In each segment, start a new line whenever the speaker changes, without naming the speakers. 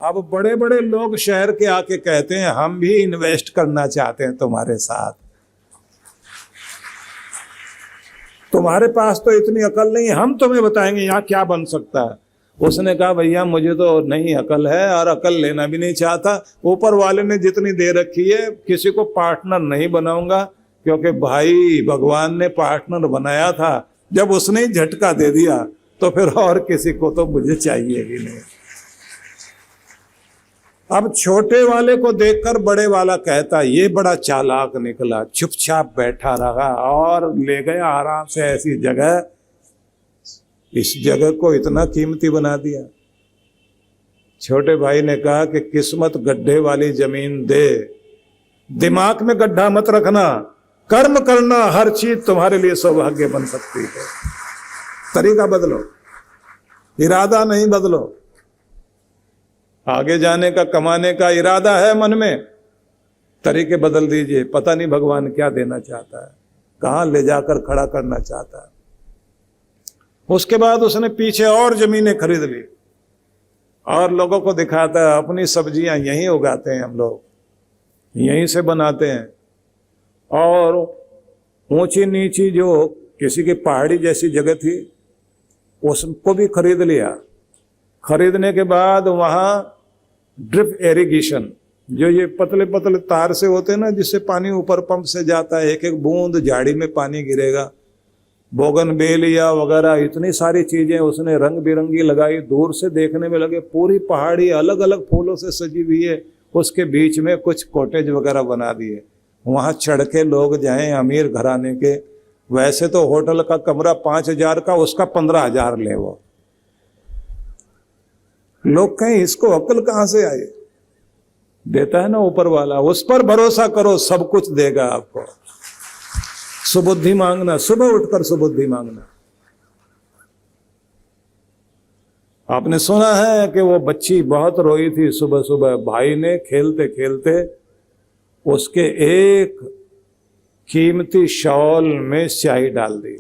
अब बड़े बड़े लोग शहर के आके कहते हैं हम भी इन्वेस्ट करना चाहते हैं तुम्हारे साथ। तुम्हारे पास तो इतनी अकल नहीं है, हम तुम्हें बताएंगे यहाँ क्या बन सकता है। उसने कहा भैया मुझे तो नहीं अकल है और अकल लेना भी नहीं चाहता। ऊपर वाले ने जितनी दे रखी है किसी को पार्टनर नहीं बनाऊंगा, क्योंकि भाई भगवान ने पार्टनर बनाया था, जब उसने झटका दे दिया तो फिर और किसी को तो मुझे चाहिए ही नहीं। अब छोटे वाले को देखकर बड़े वाला कहता ये बड़ा चालाक निकला, चुपचाप बैठा रहा और ले गया आराम से ऐसी जगह, इस जगह को इतना कीमती बना दिया। छोटे भाई ने कहा कि किस्मत गड्ढे वाली जमीन दे, दिमाग में गड्ढा मत रखना, कर्म करना, हर चीज तुम्हारे लिए सौभाग्य बन सकती है। तरीका बदलो, इरादा नहीं बदलो। आगे जाने का, कमाने का इरादा है मन में, तरीके बदल दीजिए। पता नहीं भगवान क्या देना चाहता है, कहां ले जाकर खड़ा करना चाहता है। उसके बाद उसने पीछे और जमीनें खरीद ली और लोगों को दिखाता है अपनी सब्जियां यहीं उगाते हैं, हम लोग यहीं से बनाते हैं। और ऊंची नीची जो किसी की पहाड़ी जैसी जगह थी उसको भी खरीद लिया। खरीदने के बाद वहां ड्रिप इरिगेशन, जो ये पतले पतले तार से होते हैं ना, जिससे पानी ऊपर पंप से जाता है, एक एक बूंद झाड़ी में पानी गिरेगा। बोगनवेलिया वगैरह इतनी सारी चीजें उसने रंग बिरंगी लगाई। दूर से देखने में लगे पूरी पहाड़ी अलग अलग फूलों से सजी हुई है, उसके बीच में कुछ कॉटेज वगैरह बना दिए। वहां चढ़ के लोग जाएं अमीर घराने के, वैसे तो होटल का कमरा 5,000 का, उसका 15,000 ले वो। लोग कहें इसको अक्ल कहां से आई? देता है ना ऊपर वाला, उस पर भरोसा करो, सब कुछ देगा आपको। सुबुद्धि मांगना, सुबह उठकर सुबुद्धि मांगना। आपने सुना है कि वो बच्ची बहुत रोई थी सुबह सुबह, भाई ने खेलते खेलते उसके एक कीमती शॉल में स्याही डाल दी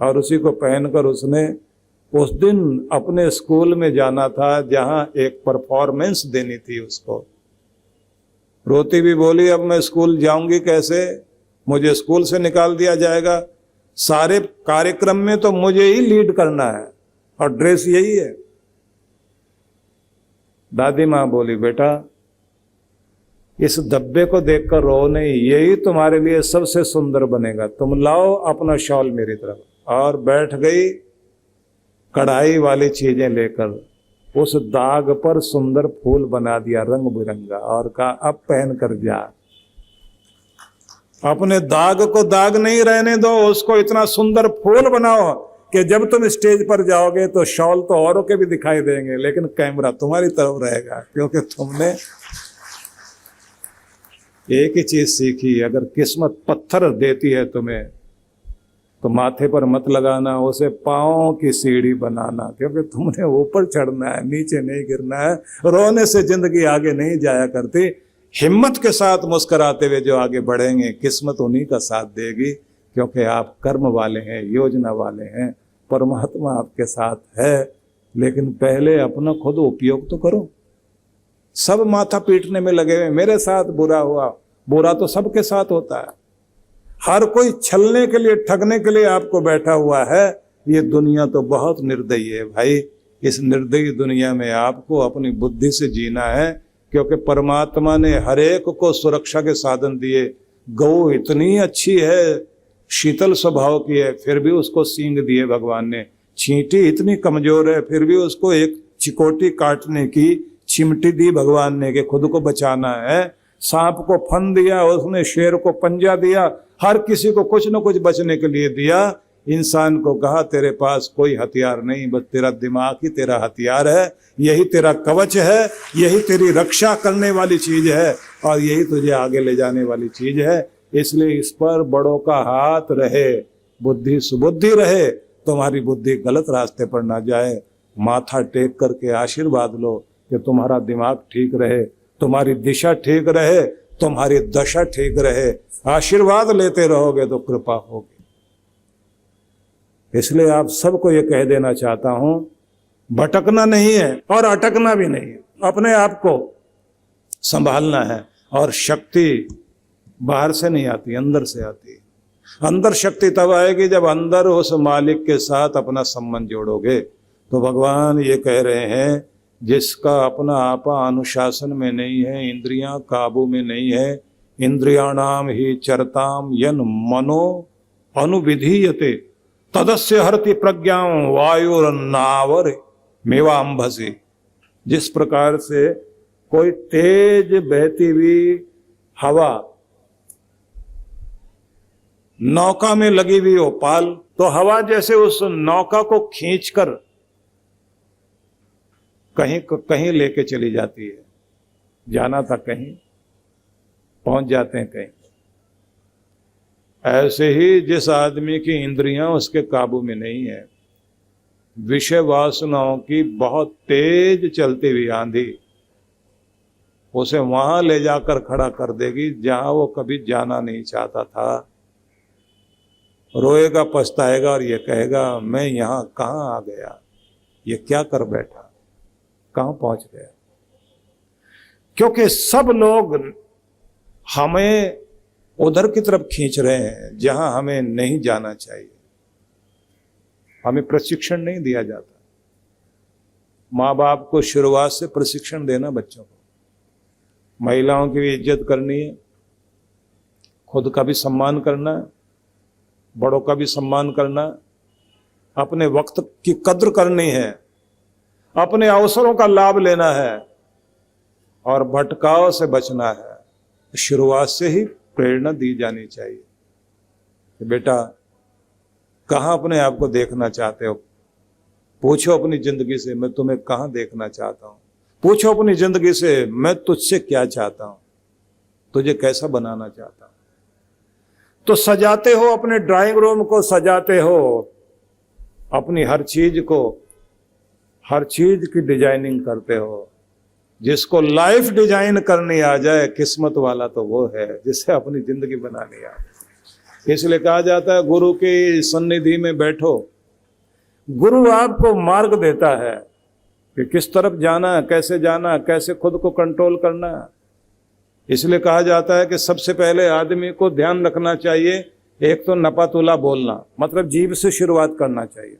और उसी को पहनकर उसने उस दिन अपने स्कूल में जाना था जहां एक परफॉर्मेंस देनी थी उसको। रोती भी बोली अब मैं स्कूल जाऊंगी कैसे, मुझे स्कूल से निकाल दिया जाएगा, सारे कार्यक्रम में तो मुझे ही लीड करना है और ड्रेस यही है। दादी माँ बोली बेटा इस धब्बे को देखकर रो नहीं, यही तुम्हारे लिए सबसे सुंदर बनेगा, तुम लाओ अपना शॉल मेरी तरफ। और बैठ गई कढ़ाई वाली चीजें लेकर, उस दाग पर सुंदर फूल बना दिया रंग बिरंगा और कहा अब पहन कर जा। अपने दाग को दाग नहीं रहने दो, उसको इतना सुंदर फूल बनाओ कि जब तुम स्टेज पर जाओगे तो शॉल तो औरों के भी दिखाई देंगे, लेकिन कैमरा तुम्हारी तरफ रहेगा, क्योंकि तुमने एक ही चीज सीखी, अगर किस्मत पत्थर देती है तुम्हें तो माथे पर मत लगाना, उसे पांव की सीढ़ी बनाना, क्योंकि तुमने ऊपर चढ़ना है, नीचे नहीं गिरना है। रोने से जिंदगी आगे नहीं जाया करती, हिम्मत के साथ मुस्कुराते हुए जो आगे बढ़ेंगे किस्मत उन्हीं का साथ देगी, क्योंकि आप कर्म वाले हैं, योजना वाले हैं, परमात्मा आपके साथ है। लेकिन पहले अपना खुद उपयोग तो करो। सब माथा पीटने में लगे हुए मेरे साथ बुरा हुआ, बुरा तो सबके साथ होता है। हर कोई छलने के लिए, ठगने के लिए आपको बैठा हुआ है। ये दुनिया तो बहुत निर्दयी है भाई। इस निर्दयी दुनिया में आपको अपनी बुद्धि से जीना है, क्योंकि परमात्मा ने हर एक को सुरक्षा के साधन दिए। गौ इतनी अच्छी है, शीतल स्वभाव की है, फिर भी उसको सींग दिए भगवान ने। चींटी इतनी कमजोर है, फिर भी उसको एक चिकोटी काटने की चिमटी दी भगवान ने कि खुद को बचाना है। सांप को फन दिया उसने, शेर को पंजा दिया, हर किसी को कुछ न कुछ बचने के लिए दिया। इंसान को कहा तेरे पास कोई हथियार नहीं, बस तेरा दिमाग ही तेरा हथियार है, यही तेरा कवच है, यही तेरी रक्षा करने वाली चीज है और यही तुझे आगे ले जाने वाली चीज है। इसलिए इस पर बड़ों का हाथ रहे, बुद्धि सुबुद्धि रहे, तुम्हारी बुद्धि गलत रास्ते पर ना जाए। माथा टेक करके आशीर्वाद लो कि तुम्हारा दिमाग ठीक रहे, तुम्हारी दिशा ठीक रहे, तुम्हारी दशा ठीक रहे। आशीर्वाद लेते रहोगे तो कृपा होगी। इसलिए आप सबको ये कह देना चाहता हूं, भटकना नहीं है और अटकना भी नहीं है। अपने आप को संभालना है। और शक्ति बाहर से नहीं आती, अंदर से आती है। अंदर शक्ति तब आएगी जब अंदर उस मालिक के साथ अपना संबंध जोड़ोगे। तो भगवान ये कह रहे हैं, जिसका अपना आपा अनुशासन में नहीं है, इंद्रियां काबू में नहीं है, इंद्रियाणाम ही चरताम यन मनो अनुविधीयते तदस्य हरति प्रज्ञां वायुर्नावर मेवांभसी। जिस प्रकार से कोई तेज बहती हुई हवा नौका में लगी हुई हो पाल, तो हवा जैसे उस नौका को खींचकर कहीं लेके चली जाती है। जाना था कहीं, पहुंच जाते हैं कहीं। ऐसे ही जिस आदमी की इंद्रियां उसके काबू में नहीं है, विषय वासनाओं की बहुत तेज चलती हुई आंधी उसे वहां ले जाकर खड़ा कर देगी जहां वो कभी जाना नहीं चाहता था। रोएगा, पछताएगा और ये कहेगा, मैं यहां कहां आ गया, ये क्या कर बैठा, कहां पहुंच गया। क्योंकि सब लोग हमें उधर की तरफ खींच रहे हैं जहां हमें नहीं जाना चाहिए। हमें प्रशिक्षण नहीं दिया जाता। माँ बाप को शुरुआत से प्रशिक्षण देना बच्चों को, महिलाओं की भी इज्जत करनी है, खुद का भी सम्मान करना, बड़ों का भी सम्मान करना, अपने वक्त की कद्र करनी है, अपने अवसरों का लाभ लेना है और भटकाव से बचना है। शुरुआत से ही प्रेरणा दी जानी चाहिए कि बेटा कहाँ अपने आप को देखना चाहते हो, पूछो अपनी जिंदगी से, मैं तुम्हें कहाँ देखना चाहता हूँ। पूछो अपनी जिंदगी से, मैं तुझसे क्या चाहता हूँ, तुझे कैसा बनाना चाहता हूँ। तो सजाते हो, अपने ड्राइंग रूम को सजाते हो, अपनी हर चीज की डिजाइनिंग करते हो। जिसको लाइफ डिजाइन करनी आ जाए, किस्मत वाला तो वो है जिसे अपनी जिंदगी बनानी आए। इसलिए कहा जाता है, गुरु की सन्निधि में बैठो। गुरु आपको मार्ग देता है कि किस तरफ जाना है, कैसे खुद को कंट्रोल करना है। इसलिए कहा जाता है कि सबसे पहले आदमी को ध्यान रखना चाहिए, एक तो नपातुला बोलना, मतलब जीभ से शुरुआत करना चाहिए।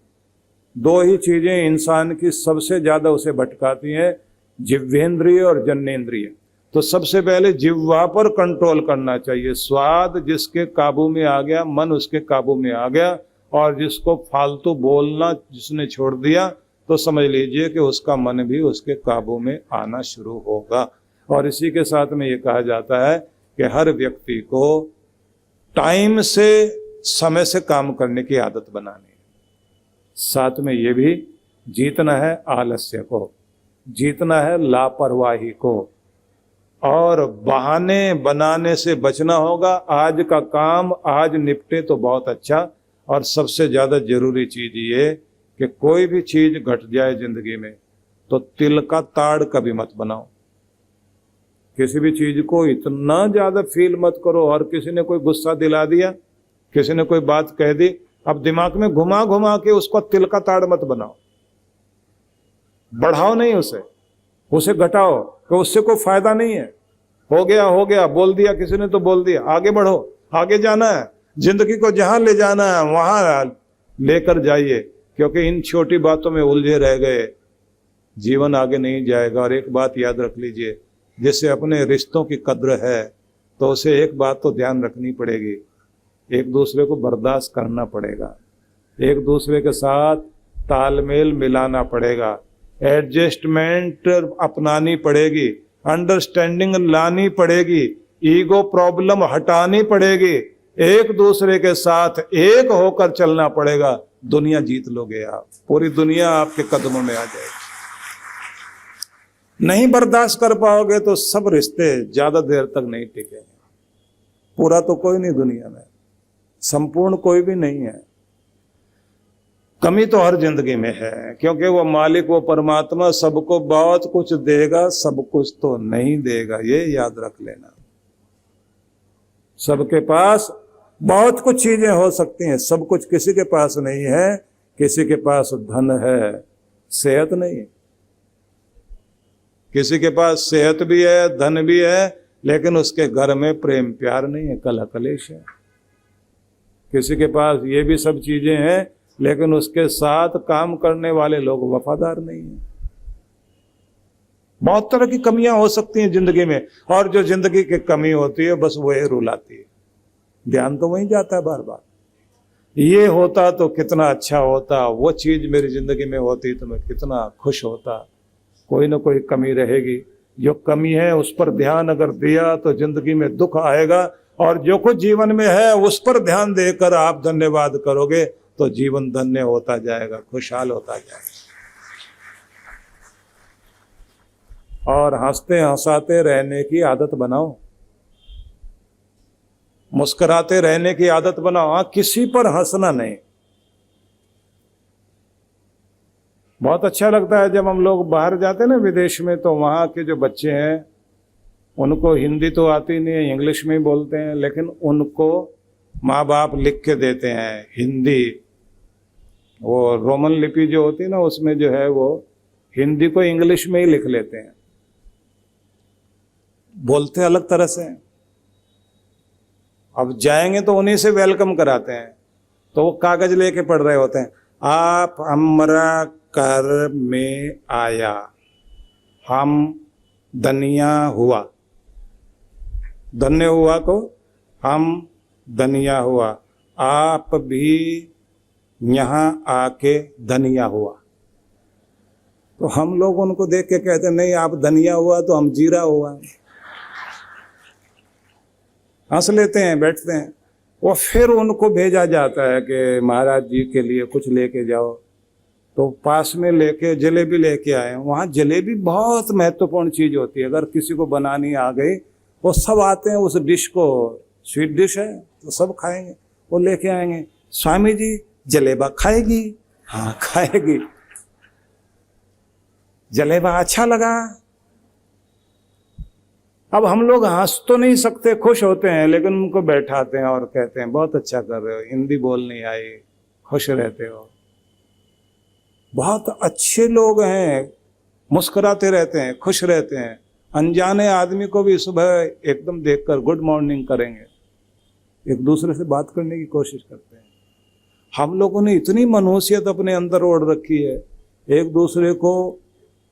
दो ही चीजें इंसान की सबसे ज्यादा उसे भटकाती हैं, जिह्वेंद्रिय और जन्नेंद्रिय। तो सबसे पहले जिह्वा पर कंट्रोल करना चाहिए। स्वाद जिसके काबू में आ गया, मन उसके काबू में आ गया, और जिसको फालतू बोलना जिसने छोड़ दिया, तो समझ लीजिए कि उसका मन भी उसके काबू में आना शुरू होगा। और इसी के साथ में ये कहा जाता है कि हर व्यक्ति को टाइम से, समय से काम करने की आदत बनानी है। साथ में ये भी जीतना है आलस्य को, जीतना है लापरवाही को, और बहाने बनाने से बचना होगा। आज का काम आज निपटे तो बहुत अच्छा। और सबसे ज्यादा जरूरी चीज ये कि कोई भी चीज घट जाए जिंदगी में तो तिल का ताड़ कभी मत बनाओ। किसी भी चीज को इतना ज्यादा फील मत करो। और किसी ने कोई गुस्सा दिला दिया, किसी ने कोई बात कह दी, अब दिमाग में घुमा घुमा के उसको तिल का ताड़ मत बनाओ। बढ़ाओ नहीं उसे घटाओ, तो उससे कोई फायदा नहीं है। हो गया, बोल दिया किसी ने तो बोल दिया, आगे बढ़ो, आगे जाना है। जिंदगी को जहां ले जाना है वहां लेकर जाइए, क्योंकि इन छोटी बातों में उलझे रह गए जीवन आगे नहीं जाएगा। और एक बात याद रख लीजिए, जिससे अपने रिश्तों की कद्र है तो उसे एक बात तो ध्यान रखनी पड़ेगी, एक दूसरे को बर्दाश्त करना पड़ेगा, एक दूसरे के साथ तालमेल मिलाना पड़ेगा, एडजस्टमेंट अपनानी पड़ेगी, अंडरस्टैंडिंग लानी पड़ेगी, ईगो प्रॉब्लम हटानी पड़ेगी, एक दूसरे के साथ एक होकर चलना पड़ेगा। दुनिया जीत लोगे आप, पूरी दुनिया आपके कदमों में आ जाएगी। नहीं बर्दाश्त कर पाओगे तो सब रिश्ते ज्यादा देर तक नहीं टिकेंगे। पूरा तो कोई नहीं दुनिया में, संपूर्ण कोई भी नहीं है। कमी तो हर जिंदगी में है, क्योंकि वो मालिक, वो परमात्मा सबको बहुत कुछ देगा, सब कुछ तो नहीं देगा, ये याद रख लेना। सबके पास बहुत कुछ चीजें हो सकती हैं, सब कुछ किसी के पास नहीं है। किसी के पास धन है, सेहत नहीं, किसी के पास सेहत भी है, धन भी है, लेकिन उसके घर में प्रेम प्यार नहीं है, कलह कलेश है। किसी के पास ये भी सब चीजें हैं, लेकिन उसके साथ काम करने वाले लोग वफादार नहीं है। बहुत तरह की कमियां हो सकती हैं जिंदगी में, और जो जिंदगी की कमी होती है बस वही रुलाती है। ध्यान तो वहीं जाता है बार बार, ये होता तो कितना अच्छा होता, वो चीज मेरी जिंदगी में होती तो मैं कितना खुश होता। कोई ना कोई कमी रहेगी, जो कमी है उस पर ध्यान अगर दिया तो जिंदगी में दुख आएगा, और जो कुछ जीवन में है उस पर ध्यान देकर आप धन्यवाद करोगे तो जीवन धन्य होता जाएगा, खुशहाल होता जाएगा। और हंसते हंसाते रहने की आदत बनाओ, मुस्कुराते रहने की आदत बनाओ। हाँ, किसी पर हंसना नहीं। बहुत अच्छा लगता है जब हम लोग बाहर जाते हैं ना विदेश में, तो वहाँ के जो बच्चे हैं उनको हिंदी तो आती नहीं है, इंग्लिश में ही बोलते हैं, लेकिन उनको माँ बाप लिख के देते हैं हिंदी। वो रोमन लिपि जो होती है ना, उसमें जो है वो हिंदी को इंग्लिश में ही लिख लेते हैं, बोलते अलग तरह से। अब जाएंगे तो उन्हीं से वेलकम कराते हैं, तो वो कागज लेके पढ़ रहे होते हैं, आप हमरा घर में आया, हम धनिया हुआ, धन्य हुआ को हम धनिया हुआ, आप भी यहाँ आके धनिया हुआ। तो हम लोग उनको देख के कहते हैं नहीं, आप धनिया हुआ तो हम जीरा हुआ। हंस लेते हैं, बैठते हैं। और फिर उनको भेजा जाता है कि महाराज जी के लिए कुछ लेके जाओ, तो पास में लेके जलेबी लेके आए। वहाँ जलेबी बहुत महत्वपूर्ण चीज होती है, अगर किसी को बनानी आ गई, वो सब आते हैं उस डिश को, स्वीट डिश है तो सब खाएंगे, वो लेके आएंगे, स्वामी जी जलेबा खाएगी? हाँ खाएगी। जलेबा अच्छा लगा? अब हम लोग हंस तो नहीं सकते, खुश होते हैं, लेकिन उनको बैठाते हैं और कहते हैं बहुत अच्छा कर रहे हो, हिंदी बोलनी आई, खुश रहते हो। बहुत अच्छे लोग हैं, मुस्कुराते रहते हैं, खुश रहते हैं। अनजाने आदमी को भी सुबह एकदम देखकर गुड मॉर्निंग करेंगे, एक दूसरे से बात करने की कोशिश करते हैं। हम लोगों ने इतनी मनुष्यत अपने अंदर ओढ़ रखी है, एक दूसरे को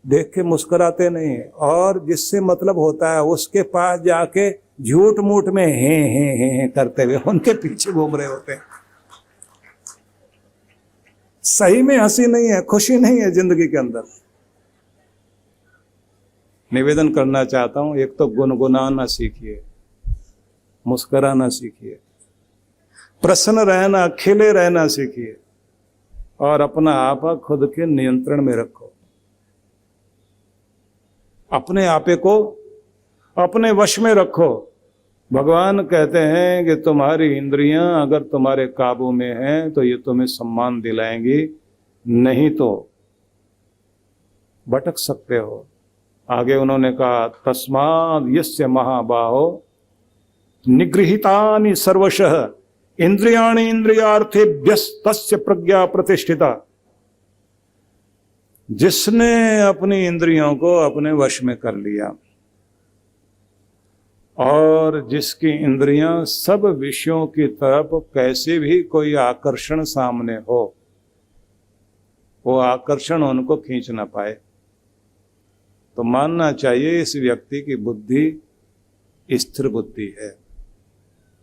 देख के मुस्कुराते नहीं, और जिससे मतलब होता है उसके पास जाके झूठ मूठ में हे करते हुए उनके पीछे घूम रहे होते हैं। सही में हंसी नहीं है, खुशी नहीं है जिंदगी के अंदर। निवेदन करना चाहता हूं, एक तो गुनगुनाना सीखिए, मुस्कुराना सीखिए, प्रसन्न रहना, खिले रहना सीखिए, और अपना आपा खुद के नियंत्रण में रखो। अपने आपे को अपने वश में रखो। भगवान कहते हैं कि तुम्हारी इंद्रियां अगर तुम्हारे काबू में हैं तो ये तुम्हें सम्मान दिलाएंगी, नहीं तो भटक सकते हो। आगे उन्होंने कहा तस्माद् यस्य महाबाहो निगृहीतानि सर्वशः इंद्रियाणि इंद्रियार्थेभ्यस्तस्य प्रज्ञा प्रतिष्ठिता। जिसने अपनी इंद्रियों को अपने वश में कर लिया और जिसकी इंद्रियां सब विषयों की तरफ कैसे भी कोई आकर्षण सामने हो, वो आकर्षण उनको खींच ना पाए, तो मानना चाहिए इस व्यक्ति की बुद्धि स्थिर बुद्धि है,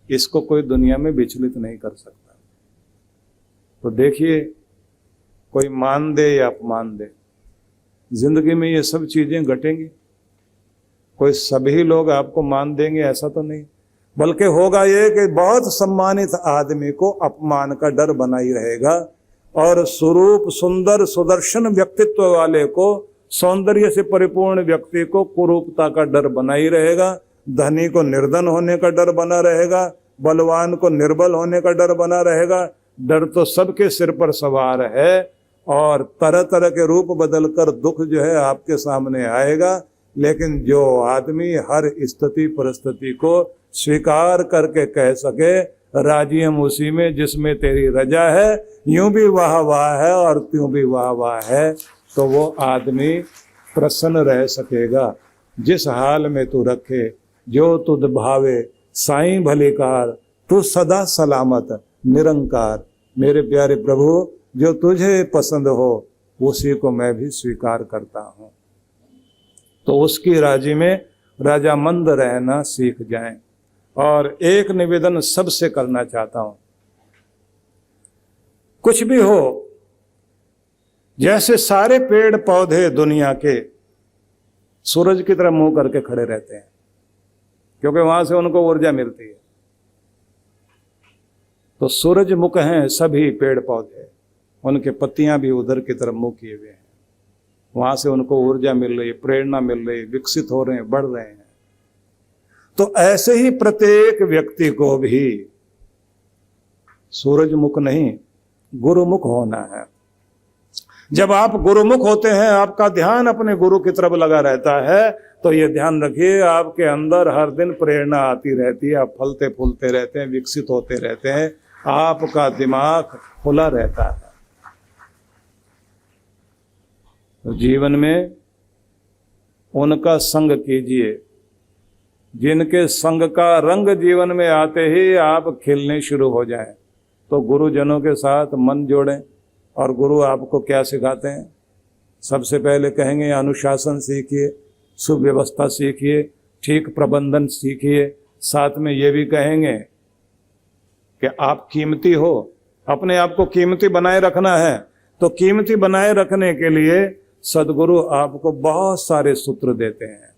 इसको कोई दुनिया में विचलित नहीं कर सकता। तो देखिए, कोई मान दे या अपमान दे, जिंदगी में ये सब चीजें घटेंगी। कोई सभी लोग आपको मान देंगे ऐसा तो नहीं, बल्कि होगा ये कि बहुत सम्मानित आदमी को अपमान का डर बना ही रहेगा, और स्वरूप सुंदर सुदर्शन व्यक्तित्व वाले को, सौंदर्य से परिपूर्ण व्यक्ति को कुरूपता का डर बना ही रहेगा। धनी को निर्धन होने का डर बना रहेगा, बलवान को निर्बल होने का डर बना रहेगा। डर तो सबके सिर पर सवार है, और तरह तरह के रूप बदलकर दुख जो है आपके सामने आएगा। लेकिन जो आदमी हर स्थिति परिस्थिति को स्वीकार करके कह सके राजी हम उसी में जिसमें तेरी रजा है, यूं भी वाह वाह है और त्यों भी वाह वाह है, तो वो आदमी प्रसन्न रह सकेगा। जिस हाल में तू रखे जो तुध भावे, साईं भलीकार, तू सदा सलामत निरंकार। मेरे प्यारे प्रभु, जो तुझे पसंद हो उसी को मैं भी स्वीकार करता हूँ। तो उसकी राजी में राजामंद रहना सीख जाएं। और एक निवेदन सबसे करना चाहता हूं, कुछ भी हो, जैसे सारे पेड़ पौधे दुनिया के सूरज की तरफ मुंह करके खड़े रहते हैं, क्योंकि वहां से उनको ऊर्जा मिलती है। तो सूरज मुख हैं सभी पेड़ पौधे, उनके पत्तियां भी उधर की तरफ मुंह किए हुए हैं, वहां से उनको ऊर्जा मिल रही है, प्रेरणा मिल रही है, विकसित हो रहे हैं, बढ़ रहे हैं। तो ऐसे ही प्रत्येक व्यक्ति को भी सूरजमुख नहीं गुरुमुख होना है। जब आप गुरुमुख होते हैं, आपका ध्यान अपने गुरु की तरफ लगा रहता है, तो ये ध्यान रखिए आपके अंदर हर दिन प्रेरणा आती रहती है, आप फलते फूलते रहते हैं, विकसित होते रहते हैं, आपका दिमाग खुला रहता है। तो जीवन में उनका संग कीजिए जिनके संग का रंग जीवन में आते ही आप खिलने शुरू हो जाएं। तो गुरुजनों के साथ मन जोड़ें। और गुरु आपको क्या सिखाते हैं? सबसे पहले कहेंगे अनुशासन सीखिए, सुव्यवस्था सीखिए, ठीक प्रबंधन सीखिए। साथ में ये भी कहेंगे कि आप कीमती हो, अपने आप को कीमती बनाए रखना है। तो कीमती बनाए रखने के लिए सदगुरु आपको बहुत सारे सूत्र देते हैं।